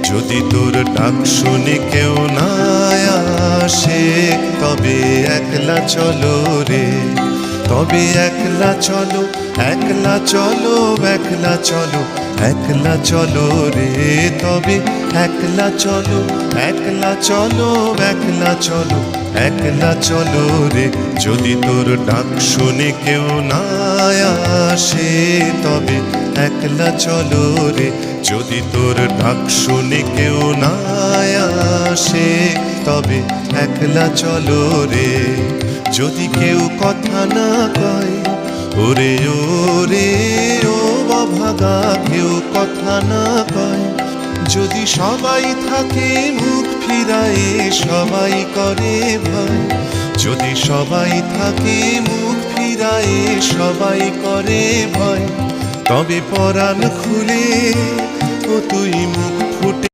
যদি তোর ডাক শুনে কেউ না আসে, তবে একলা চলো রে, তবে একলা চলো, একলা চলো, একলা চলো, একলা চলো রে, তবে একলা চলো, একলা চলো, একলা চলো, একলা চলো রে। যদি তোর ডাক শুনে কেউ না আসে, তবে একলা চলো রে। যদি তোর ডাক শুনে কেউ না আসে, তবে একলা চলো রে। যদি কেউ কথা না কয়, ওরে ওরে ও অভাগা, কেউ কথা না কয়, যদি সবাই থাকে মুখ ফিরায়ে, সবাই করে ভয়, যদি সবাই থাকে মুখ ফিরায়ে, সবাই করে ভয়, তবে পরাণ খুলে ও তুই মুখ